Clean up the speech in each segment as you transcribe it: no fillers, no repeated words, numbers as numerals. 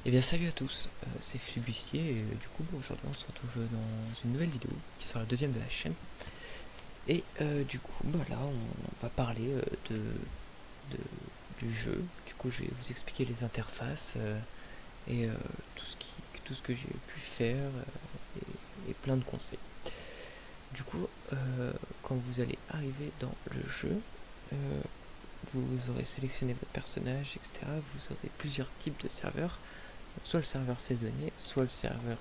Et bien salut à tous, c'est Flibustier et du coup aujourd'hui on se retrouve dans une nouvelle vidéo qui sera la deuxième de la chaîne. Et du coup là on va parler de- du jeu. Du coup je vais vous expliquer les interfaces et tout ce que j'ai pu faire et plein de conseils. Du coup quand vous allez arriver dans le jeu, vous aurez sélectionné votre personnage, etc. Vous aurez plusieurs types de serveurs. Soit le serveur saisonnier, soit le serveur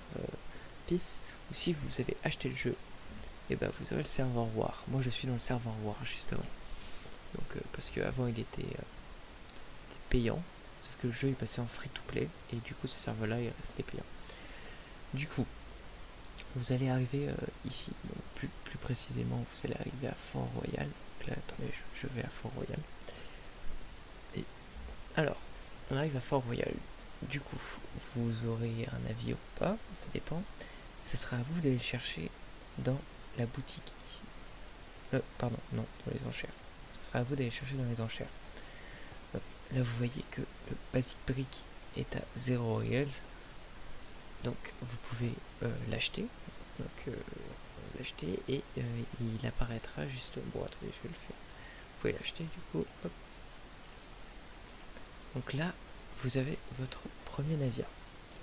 PIS, ou si vous avez acheté le jeu, et ben vous aurez le serveur War. Moi je suis dans le serveur War justement. Donc parce qu'avant il était payant, sauf que le jeu est passé en free to play, et du coup ce serveur là est resté payant. Du coup, vous allez arriver ici, donc plus précisément vous allez arriver à Fort Royal. Donc là attendez, je vais à Fort Royal. Et alors, on arrive à Fort Royal. Du coup, vous aurez un avis ou pas, ça dépend. Ce sera à vous d'aller le chercher dans la boutique ici. Pardon, non, dans les enchères. Ce sera à vous d'aller chercher dans les enchères. Donc, là, vous voyez que le Basic Brick est à 0 reals. Donc, vous pouvez l'acheter. Donc, l'acheter et il apparaîtra juste. Bon, attendez, je vais le faire. Vous pouvez l'acheter du coup. Hop. Donc là, vous avez votre premier navire.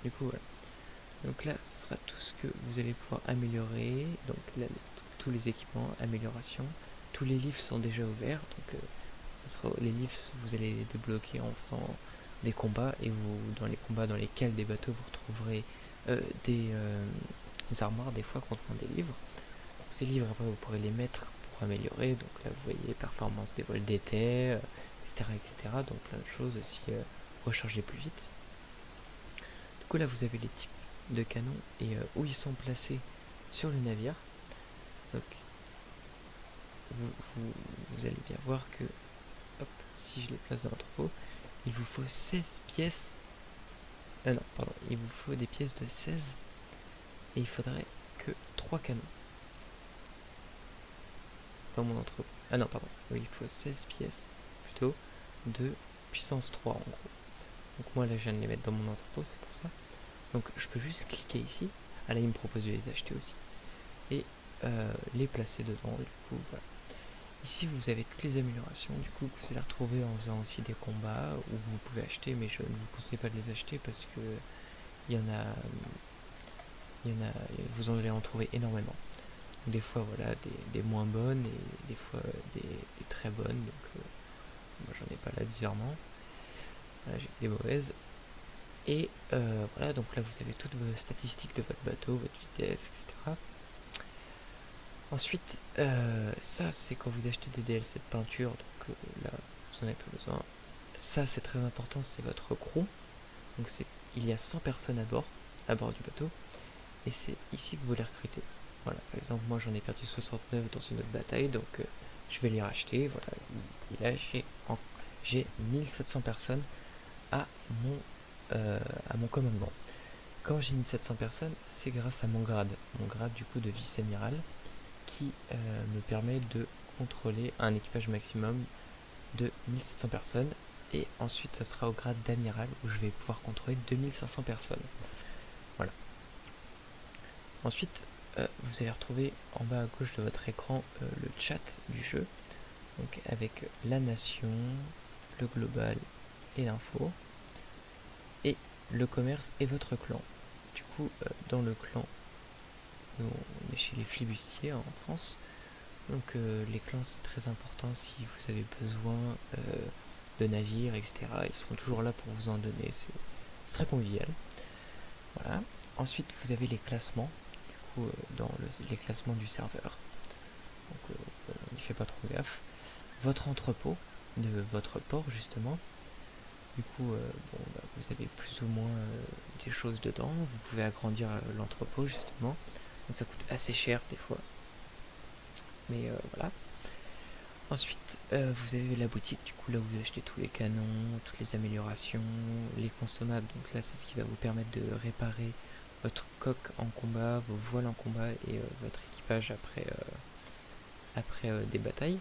Du coup, voilà. Donc là, ce sera tout ce que vous allez pouvoir améliorer. Donc là, tous les équipements, amélioration. Tous les livres sont déjà ouverts. Donc ça sera, les livres, vous allez les débloquer en faisant des combats. Et vous, dans les combats dans lesquels des bateaux, vous retrouverez des armoires des fois contre des livres. Donc, ces livres, après, vous pourrez les mettre pour améliorer. Donc là, vous voyez performance des vols d'été, etc., etc. Donc plein de choses aussi, recharger plus vite. Du coup, là, vous avez les types de canons et où ils sont placés sur le navire. Donc vous allez bien voir que hop, si je les place dans l'entrepôt, il vous faut 16 pièces. Non, pardon, il vous faut des pièces de 16 et il faudrait que 3 canons dans mon entrepôt. Ah non, pardon, oui, il faut 16 pièces plutôt de puissance 3 en gros. Donc moi là je viens de les mettre dans mon entrepôt, c'est pour ça. Donc je peux juste cliquer ici. Ah là il me propose de les acheter aussi. Et les placer dedans, du coup voilà. Ici vous avez toutes les améliorations du coup que vous allez retrouver en faisant aussi des combats ou que vous pouvez acheter, mais je ne vous conseille pas de les acheter parce que vous en allez en trouver énormément. Donc, des fois voilà des moins bonnes et des fois des très bonnes. Donc moi j'en ai pas là bizarrement. Voilà, j'ai des mauvaises. Et voilà, donc là vous avez toutes vos statistiques de votre bateau, votre vitesse, etc. Ensuite, ça c'est quand vous achetez des DLC de peinture, donc là vous n'en avez pas besoin. Ça c'est très important, c'est votre crew. Donc il y a 100 personnes à bord du bateau, et c'est ici que vous les recrutez. Voilà, par exemple moi j'en ai perdu 69 dans une autre bataille, donc je vais les racheter. Voilà, et là j'ai 1700 personnes à mon, à mon commandement. Quand j'ai 1700 personnes, c'est grâce à mon grade du coup de vice-amiral, qui me permet de contrôler un équipage maximum de 1700 personnes. Et ensuite, ça sera au grade d'amiral où je vais pouvoir contrôler 2500 personnes. Voilà. Ensuite, vous allez retrouver en bas à gauche de votre écran le chat du jeu. Donc avec la nation, le global et l'info. Et le commerce et votre clan. Du coup, dans le clan, nous, on est chez les flibustiers en France. Donc les clans c'est très important si vous avez besoin de navires, etc. Ils seront toujours là pour vous en donner, c'est très convivial. Voilà. Ensuite vous avez les classements, du coup dans les classements du serveur. Donc on n'y fait pas trop gaffe. Votre entrepôt de votre port justement. Du coup vous avez plus ou moins des choses dedans. Vous pouvez agrandir l'entrepôt justement. Donc ça coûte assez cher des fois. Mais voilà. Ensuite, vous avez la boutique, du coup là vous achetez tous les canons, toutes les améliorations, les consommables. Donc là c'est ce qui va vous permettre de réparer votre coque en combat, vos voiles en combat et votre équipage après des batailles.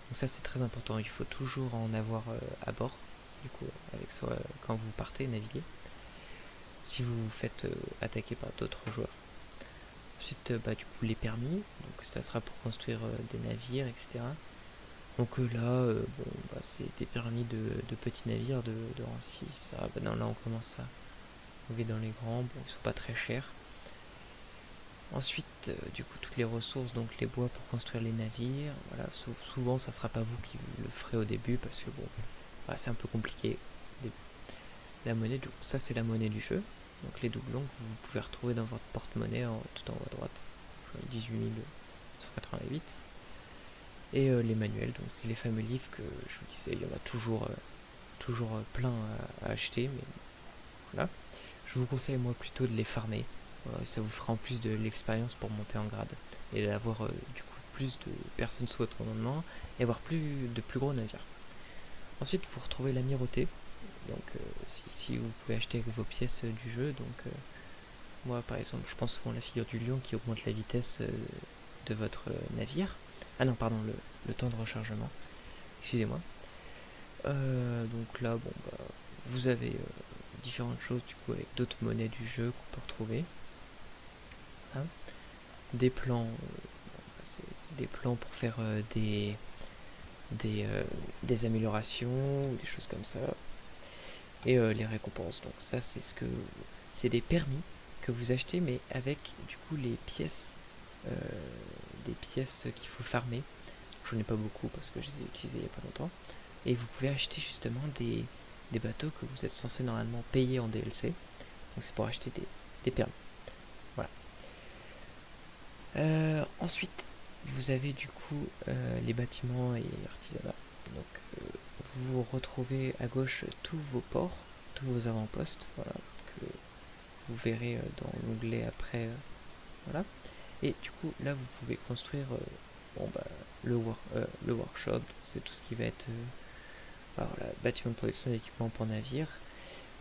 Donc ça c'est très important, il faut toujours en avoir à bord, du coup avec soi quand vous partez naviguer. si vous vous faites attaquer par d'autres joueurs. Ensuite, du coup, les permis, donc ça sera pour construire des navires, etc. Donc là, c'est des permis de petits navires de rang 6. Ah, non, là on commence à trouver dans les grands, bon, ils sont pas très chers. Ensuite, du coup, toutes les ressources, donc les bois pour construire les navires. Voilà, souvent, ça sera pas vous qui le ferez au début parce que c'est un peu compliqué. La monnaie, donc ça c'est la monnaie du jeu. Donc les doublons que vous pouvez retrouver dans votre porte-monnaie tout en haut à droite. 18 188. Et les manuels, donc c'est les fameux livres que je vous disais, il y en a toujours plein à acheter, mais voilà. Je vous conseille moi plutôt de les farmer. Ça vous fera en plus de l'expérience pour monter en grade et avoir du coup plus de personnes sous votre commandement et avoir plus gros navires. Ensuite, vous retrouvez l'amirauté. Donc si vous pouvez acheter avec vos pièces du jeu. Donc moi par exemple, je pense souvent à la figure du lion qui augmente la vitesse de votre navire. Ah non, pardon, le temps de rechargement. Excusez-moi. Donc là, vous avez différentes choses du coup avec d'autres monnaies du jeu qu'on peut retrouver. Hein, des plans, c'est des plans pour faire des améliorations, des choses comme ça. Et les récompenses. Donc ça, c'est des permis que vous achetez, mais avec du coup les pièces, des pièces qu'il faut farmer. J'en ai pas beaucoup parce que je les ai utilisées il y a pas longtemps. Et vous pouvez acheter justement des bateaux que vous êtes censé normalement payer en DLC. Donc c'est pour acheter des permis. Voilà. Ensuite, vous avez du coup les bâtiments et l'artisanat. Donc vous retrouvez à gauche tous vos ports, tous vos avant-postes, voilà, que vous verrez dans l'onglet après. Voilà. Et du coup, là, vous pouvez construire le workshop, c'est tout ce qui va être bâtiment de production d'équipement pour navire.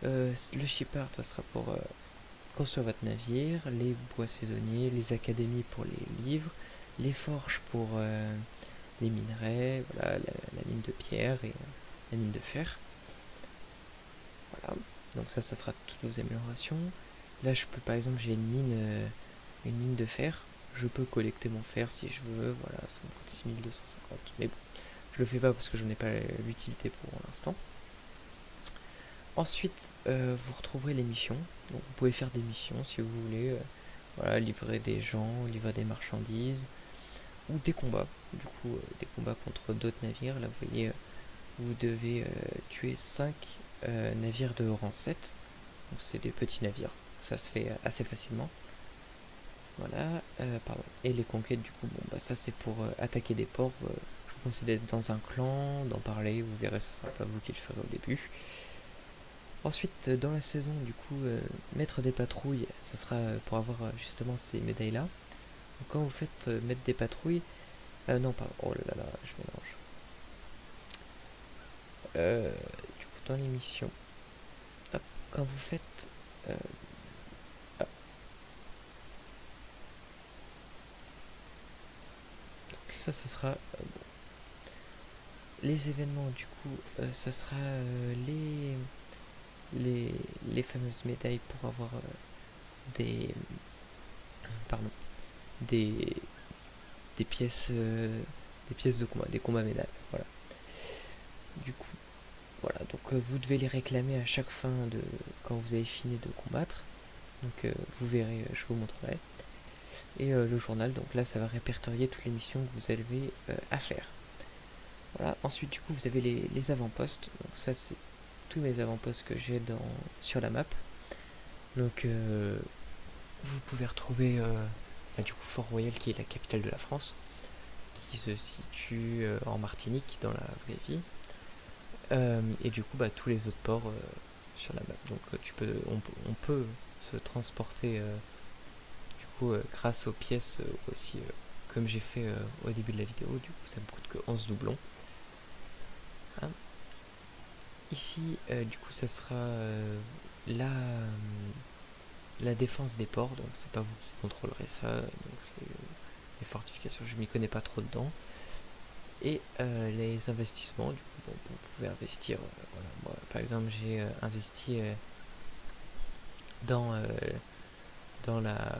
Le shipyard, ça sera pour construire votre navire, les bois saisonniers, les académies pour les livres, les forges pour les minerais, voilà, la mine de pierre et la mine de fer. Voilà. Donc ça sera toutes vos améliorations. Là, je peux, par exemple, j'ai une mine de fer. Je peux collecter mon fer si je veux. Voilà, ça me coûte 6250. Mais bon, je le fais pas parce que je n'ai pas l'utilité pour l'instant. Ensuite, vous retrouverez les missions. Donc, vous pouvez faire des missions si vous voulez. Livrer des gens, livrer des marchandises ou des combats. Du coup, des combats contre d'autres navires. Là, vous voyez, vous devez tuer 5 navires de rang 7. Donc, c'est des petits navires. Ça se fait assez facilement. Voilà, pardon. Et les conquêtes, du coup, ça c'est pour attaquer des ports. Je vous conseille d'être dans un clan, d'en parler. Vous verrez, ce sera pas vous qui le ferez au début. Ensuite, dans la saison, du coup, mettre des patrouilles, ça sera pour avoir justement ces médailles-là. Donc, quand vous faites mettre des patrouilles, non, pardon, oh là là, je mélange. Du coup, dans les missions, hop, quand vous faites ça sera les événements, du coup, ça sera les fameuses médailles pour avoir des pièces de combat, des combats médailles. Voilà. Du coup, voilà, donc vous devez les réclamer à chaque fin de quand vous avez fini de combattre. Donc vous verrez, je vous montrerai. Et le journal, donc là ça va répertorier toutes les missions que vous avez à faire. Voilà, ensuite du coup vous avez les avant-postes. Donc ça c'est tous mes avant-postes que j'ai sur la map. Donc vous pouvez retrouver du coup Fort-Royal qui est la capitale de la France, qui se situe en Martinique dans la vraie vie. Et du coup tous les autres ports sur la map. Donc on peut se transporter du coup grâce aux pièces aussi comme j'ai fait au début de la vidéo. Du coup ça me coûte que 11 doublons. Hein. Ici du coup ça sera la défense des ports, donc c'est pas vous qui contrôlerez ça, donc c'est les fortifications, je m'y connais pas trop dedans. Et les investissements, du coup vous pouvez investir, voilà, moi par exemple j'ai investi dans, dans la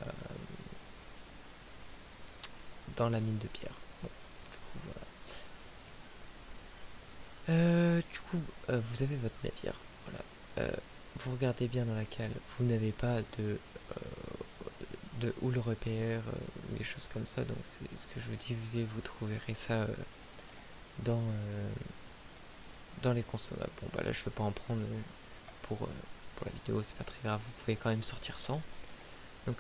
dans la mine de pierre. Bon, du coup, voilà. Vous avez votre navire. Voilà. Vous regardez bien dans la cale. Vous n'avez pas de houle repère, des choses comme ça. Donc c'est ce que je vous disais, vous trouverez ça dans les consommables. Bon bah là je ne vais pas en prendre pour la vidéo, c'est pas très grave. Vous pouvez quand même sortir sans. Donc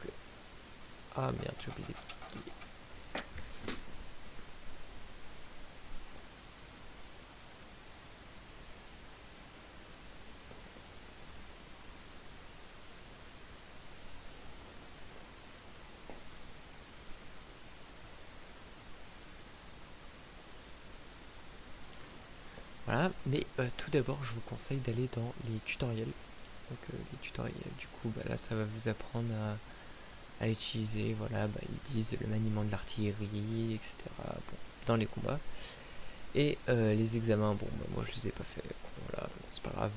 ah merde, j'ai oublié d'expliquer. Voilà, mais tout d'abord, je vous conseille d'aller dans les tutoriels. Donc les tutoriels, du coup, bah, là, ça va vous apprendre à utiliser, voilà, bah, ils disent le maniement de l'artillerie, etc. Bon, dans les combats. Et les examens, bon, bah, moi, je les ai pas fait, voilà, c'est pas grave.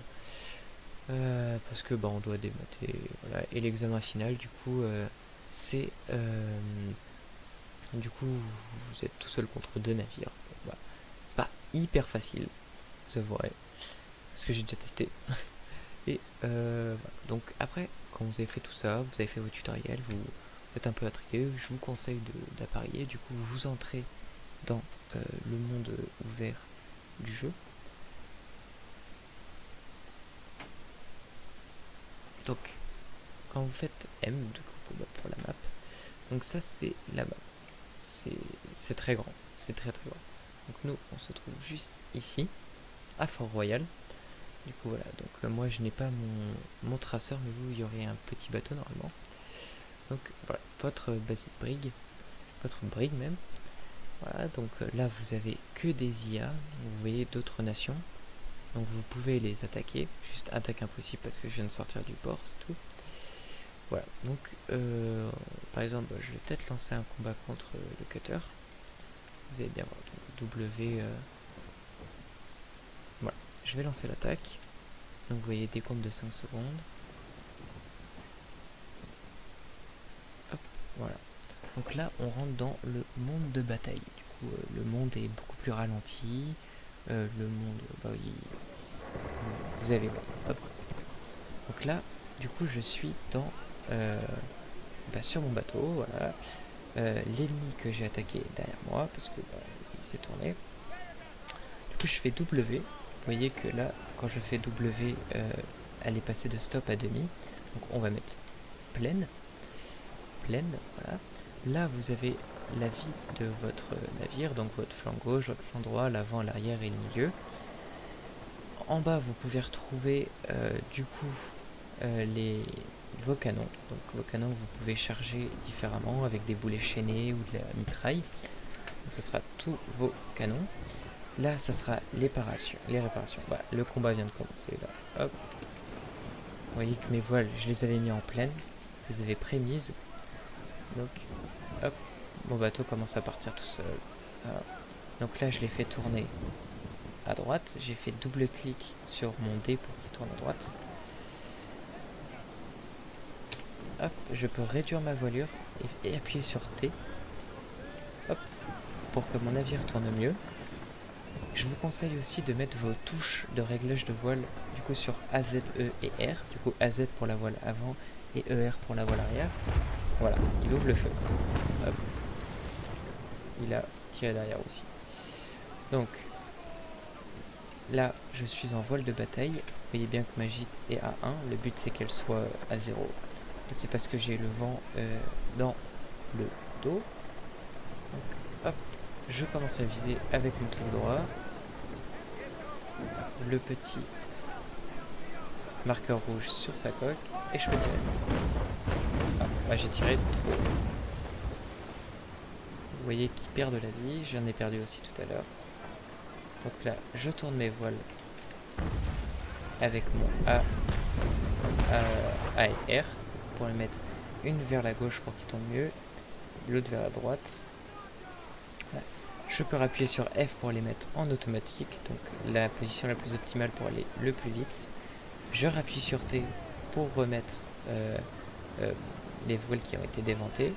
Parce que bah, on doit démater, voilà. Et l'examen final, du coup, c'est... du coup, vous êtes tout seul contre 2 navires. Bon, bah, c'est pas hyper facile, vous avouerez, parce que j'ai déjà testé. Et voilà. Donc après, quand vous avez fait tout ça, vous avez fait vos tutoriels, vous êtes un peu intrigué, je vous conseille d'appareiller. Du coup, vous entrez dans le monde ouvert du jeu. Donc, quand vous faites M, du coup, pour la map, donc ça c'est la map. C'est très grand, c'est très très grand. Donc nous, on se trouve juste ici, à Fort-Royal. Du coup voilà, donc moi je n'ai pas mon traceur, mais vous, il y aurait un petit bateau normalement. Donc voilà, votre basic brig, votre brig même. Voilà, donc là vous avez que des IA, vous voyez d'autres nations. Donc vous pouvez les attaquer, juste attaque impossible parce que je viens de sortir du port, c'est tout. Voilà, donc par exemple, je vais peut-être lancer un combat contre le cutter. Vous allez bien voir, donc W... voilà, je vais lancer l'attaque. Donc vous voyez décompte de 5 secondes. Hop, voilà. Donc là, on rentre dans le monde de bataille. Du coup, le monde est beaucoup plus ralenti. Le monde... bah, vous allez voir. Hop. Donc là, du coup, je suis dans... sur mon bateau, voilà. L'ennemi que j'ai attaqué derrière moi, parce que il s'est tourné. Du coup, je fais W. Vous voyez que là, quand je fais W, elle est passée de stop à demi. Donc on va mettre pleine, voilà. Là, vous avez la vie de votre navire, donc votre flanc gauche, votre flanc droit, l'avant, l'arrière et le milieu. En bas, vous pouvez retrouver du coup vos canons. Donc vos canons, vous pouvez charger différemment avec des boulets chaînés ou de la mitraille. Donc ce sera tous vos canons. Là, ça sera les réparations. Bah, le combat vient de commencer là. Hop. Vous voyez que mes voiles, je les avais mis en pleine. Je les avais prémises. Donc, hop. Mon bateau commence à partir tout seul. Voilà. Donc là, je l'ai fait tourner à droite. J'ai fait double clic sur mon dé pour qu'il tourne à droite. Hop. Je peux réduire ma voilure et appuyer sur T. Hop. Pour que mon navire tourne mieux. Je vous conseille aussi de mettre vos touches de réglage de voile du coup sur A, Z, E et R. Du coup AZ pour la voile avant et ER pour la voile arrière. Voilà, il ouvre le feu. Hop. Il a tiré derrière aussi. Donc là, je suis en voile de bataille. Vous voyez bien que ma gîte est à 1. Le but c'est qu'elle soit à 0. C'est parce que j'ai le vent dans le dos. Donc hop, je commence à viser avec mon clic droit. Le petit marqueur rouge sur sa coque et je peux tirer. Ah, j'ai tiré trop. Vous voyez qu'il perd de la vie, j'en ai perdu aussi tout à l'heure. Donc là, je tourne mes voiles avec mon A et R pour les mettre une vers la gauche pour qu'il tourne mieux, l'autre vers la droite. Voilà. Je peux appuyer sur F pour les mettre en automatique, donc la position la plus optimale pour aller le plus vite. Je rappuie sur T pour remettre euh, euh, les voiles qui ont été déventées.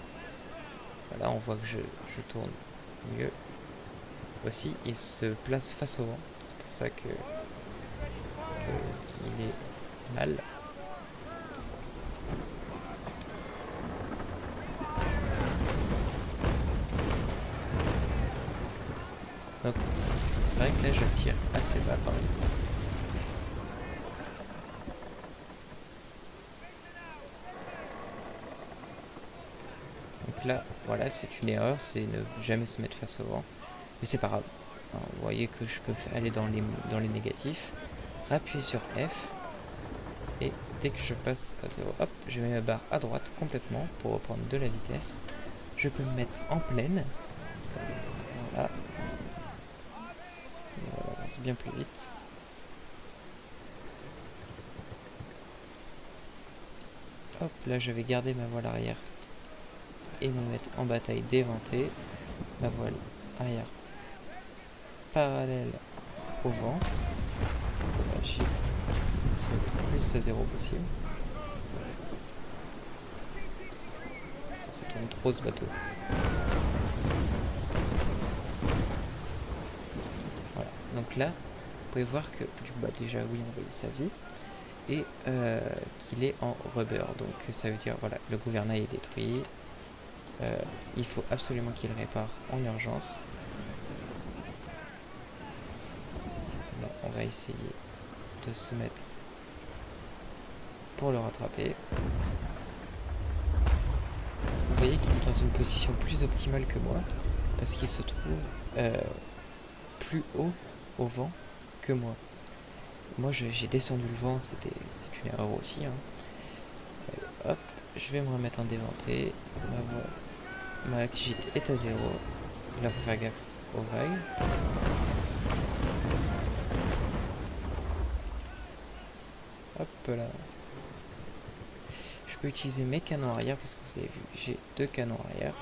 Voilà, on voit que je tourne mieux. Aussi, il se place face au vent. C'est pour ça que il est mal. Donc, c'est vrai que là, je tire assez bas quand même. Donc là, voilà, c'est une erreur, c'est ne jamais se mettre face au vent. Mais c'est pas grave. Alors, vous voyez que je peux aller dans les négatifs. Appuyer sur F. Et dès que je passe à 0, hop, je mets ma barre à droite complètement pour reprendre de la vitesse. Je peux me mettre en pleine. Voilà. On avance bien plus vite. Hop, là je vais garder ma voile arrière et me mettre en bataille déventée. Ma voile arrière parallèle au vent. La gîte sur le plus à 0 possible. Ça tourne trop ce bateau. Voilà, donc là, vous pouvez voir que du coup, déjà oui, on voyait sa vie. Et qu'il est en rubber. Donc ça veut dire, voilà, le gouvernail est détruit. Il faut absolument qu'il répare en urgence. Là, on va essayer de se mettre pour le rattraper. Vous voyez qu'il est dans une position plus optimale que moi, parce qu'il se trouve plus haut au vent que moi. Moi j'ai descendu le vent, c'est une erreur aussi. Hein. Hop, je vais me remettre en déventé. Ma gîte est à 0. Là, il faut faire gaffe aux vagues. Hop là. Je peux utiliser mes canons arrière parce que vous avez vu, j'ai 2 canons arrière.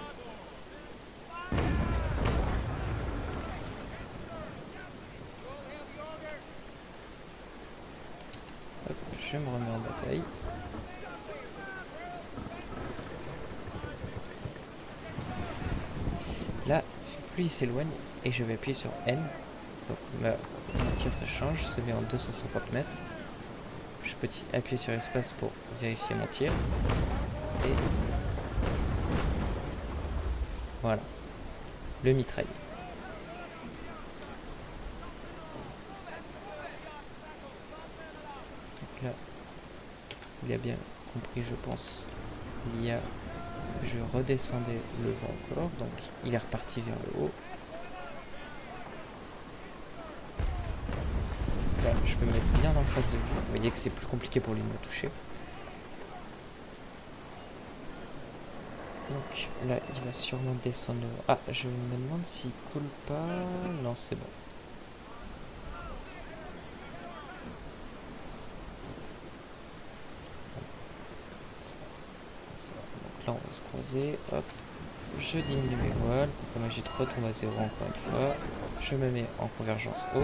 Hop, je me remets en bataille. Là, plus il s'éloigne et je vais appuyer sur N. Donc mon tir ça change, se met en 250 mètres. Je peux appuyer sur espace pour vérifier mon tir. Et voilà, le mitraille. Donc là, il a bien compris, je pense. Je redescendais le vent encore, donc il est reparti vers le haut. Là, je peux me mettre bien en face de lui. Vous voyez que c'est plus compliqué pour lui de me toucher. Donc là, il va sûrement descendre. Ah, je me demande s'il coule pas. Non, c'est bon. Donc là, on va se croiser. Hop. Je diminue mes voiles pour que ma gîte retombe à 0 encore une fois. Je me mets en convergence haut.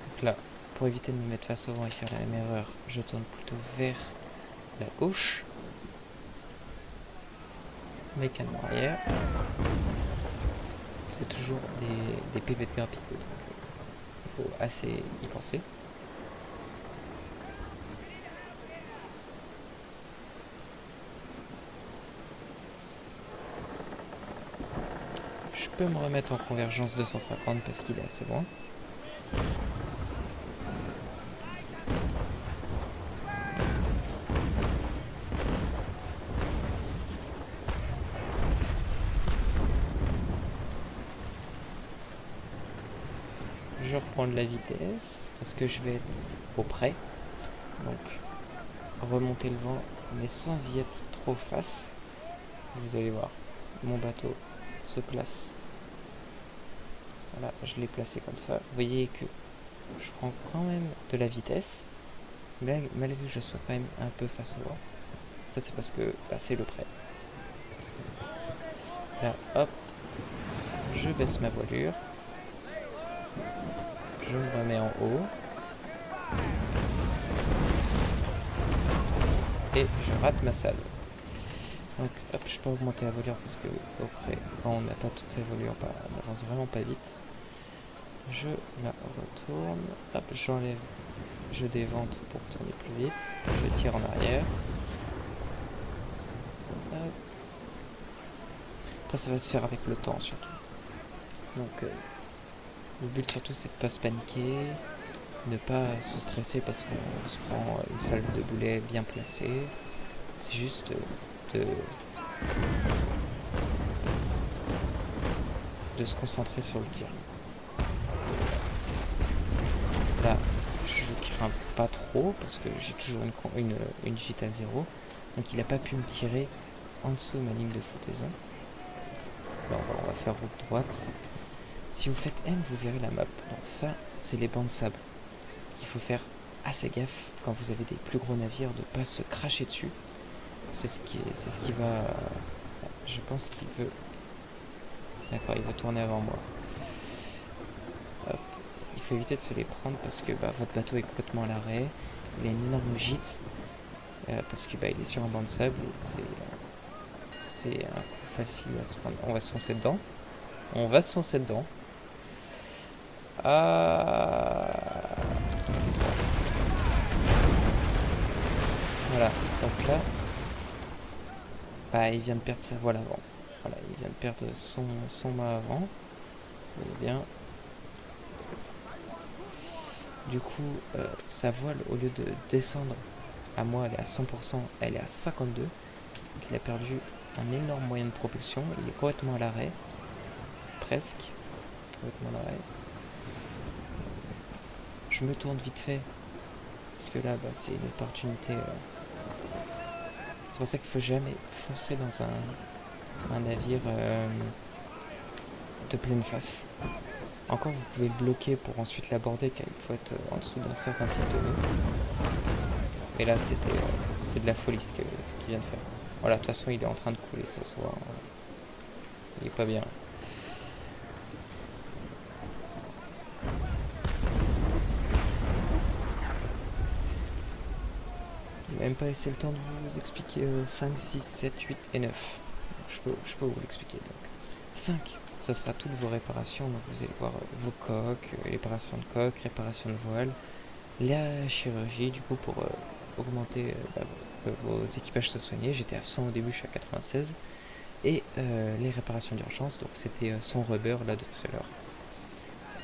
Donc là, pour éviter de me mettre face au vent et faire la même erreur, je tourne plutôt vers la gauche. Mes canons arrière. C'est toujours des PV de grappille, donc il faut assez y penser. Je peux me remettre en convergence 250 parce qu'il est assez loin. Je reprends de la vitesse parce que je vais être auprès. Donc remonter le vent mais sans y être trop face. Vous allez voir, mon bateau se place. Voilà, je l'ai placé comme ça. Vous voyez que je prends quand même de la vitesse, malgré que je sois quand même un peu face au vent. Ça c'est parce que c'est le près. Là, hop, je baisse ma voilure. Je me remets en haut. Et je rate ma salle. Donc hop, je peux augmenter la voilure parce que après, quand on n'a pas toute sa voilure, bah, on avance vraiment pas vite. Je la retourne. Hop, j'enlève. Je dévente pour tourner plus vite. Je tire en arrière. Hop. Après, ça va se faire avec le temps surtout. Donc, le but surtout, c'est de ne pas se paniquer, ne pas se stresser parce qu'on se prend une salve de boulet bien placée. C'est juste de se concentrer sur le tir. Là, je crains pas trop parce que j'ai toujours une gîte à 0. Donc il n'a pas pu me tirer en dessous de ma ligne de flottaison. Là, on va faire route droite. Si vous faites M, vous verrez la map. Donc ça, c'est les bancs de sable. Il faut faire assez gaffe quand vous avez des plus gros navires de ne pas se cracher dessus. C'est ce qui va... Je pense qu'il veut... D'accord, il va tourner avant moi. Hop. Il faut éviter de se les prendre parce que votre bateau est complètement à l'arrêt. Il a une énorme gîte. Parce que il est sur un banc de sable. C'est un coup facile à se prendre. On va se foncer dedans. Ah... Voilà, donc là, il vient de perdre sa voile avant. Voilà, il vient de perdre son mât avant. Vous voyez bien. Du coup, sa voile, au lieu de descendre à moi, elle est à 100%, elle est à 52. Donc il a perdu un énorme moyen de propulsion. Il est complètement à l'arrêt. Presque. Complètement à l'arrêt. Je me tourne vite fait. Parce que là, c'est une opportunité. C'est pour ça qu'il ne faut jamais foncer dans un navire de pleine face. Encore, vous pouvez le bloquer pour ensuite l'aborder, car il faut être en dessous d'un certain type de nœud. Mais là, c'était de la folie ce qu'il vient de faire. Voilà, de toute façon, il est en train de couler ce soir. Il est pas bien. Il m'a même pas laissé le temps de vous expliquer 5, 6, 7, 8 et 9. Je peux vous l'expliquer. Donc 5, ça sera toutes vos réparations. Donc vous allez voir vos coques, réparation de coques, réparation de voile, la chirurgie du coup pour augmenter que vos équipages soient soignés. J'étais à 100 au début, je suis à 96. Et les réparations d'urgence, donc c'était son rubber là de tout à l'heure.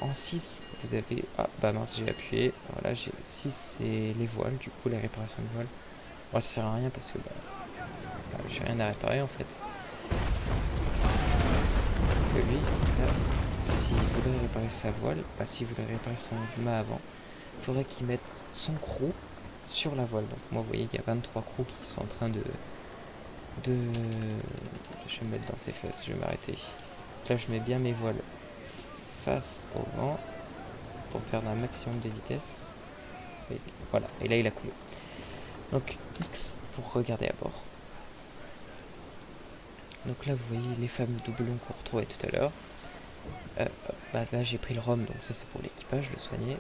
En 6, vous avez... Ah, mince, j'ai appuyé. Voilà, 6, c'est les voiles, du coup, la réparation de voiles. Bon, ça sert à rien parce que j'ai rien à réparer en fait. Que lui, là, s'il voudrait réparer sa voile, s'il voudrait réparer son mât avant, il faudrait qu'il mette son crew sur la voile. Donc, moi, vous voyez qu'il y a 23 crews qui sont en train de... Je vais me mettre dans ses fesses, je vais m'arrêter. Là, je mets bien mes voiles face au vent pour perdre un maximum de vitesse. Et voilà, et là il a coulé. Donc X pour regarder à bord. Donc là vous voyez les fameux doublons qu'on retrouvait tout à l'heure. Là j'ai pris le rhum, donc ça c'est pour l'équipage, le soigner.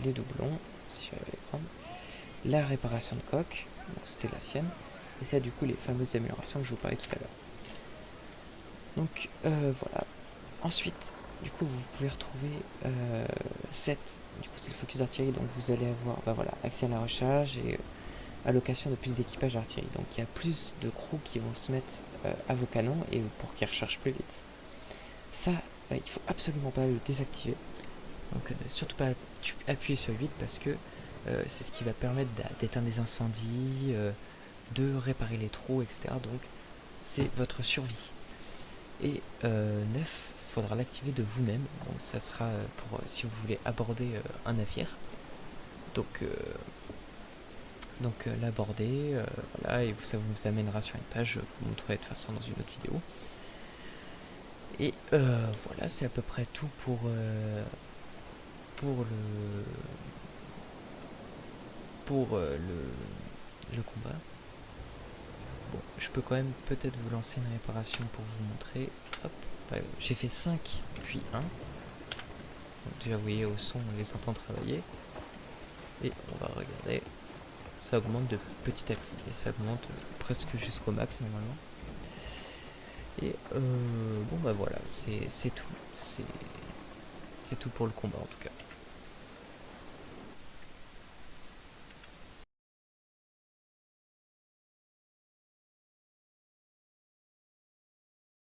Les doublons, si j'arrive à les prendre. La réparation de coque, donc c'était la sienne. Et ça du coup les fameuses améliorations que je vous parlais tout à l'heure. Donc voilà. Ensuite, du coup, vous pouvez retrouver 7. Du coup, c'est le focus d'artillerie. Donc, vous allez avoir accès à la recharge et allocation de plus d'équipage d'artillerie. Donc, il y a plus de crews qui vont se mettre à vos canons et pour qu'ils rechargent plus vite. Ça, il faut absolument pas le désactiver. Donc, surtout pas appuyer sur 8 parce que c'est ce qui va permettre d'éteindre les incendies, de réparer les trous, etc. Donc, c'est votre survie. Et 9, il faudra l'activer de vous-même. Donc ça sera pour si vous voulez aborder un navire. Donc l'aborder, voilà, et ça vous amènera sur une page, je vous montrerai de toute façon dans une autre vidéo. Et voilà, c'est à peu près tout pour le combat. Bon, je peux quand même peut-être vous lancer une réparation pour vous montrer. Hop, j'ai fait 5 puis 1. Donc déjà vous voyez au son, on les entend travailler. Et on va regarder, ça augmente de petit à petit, et ça augmente presque jusqu'au max normalement. Et bon bah voilà, c'est tout. C'est tout pour le combat en tout cas.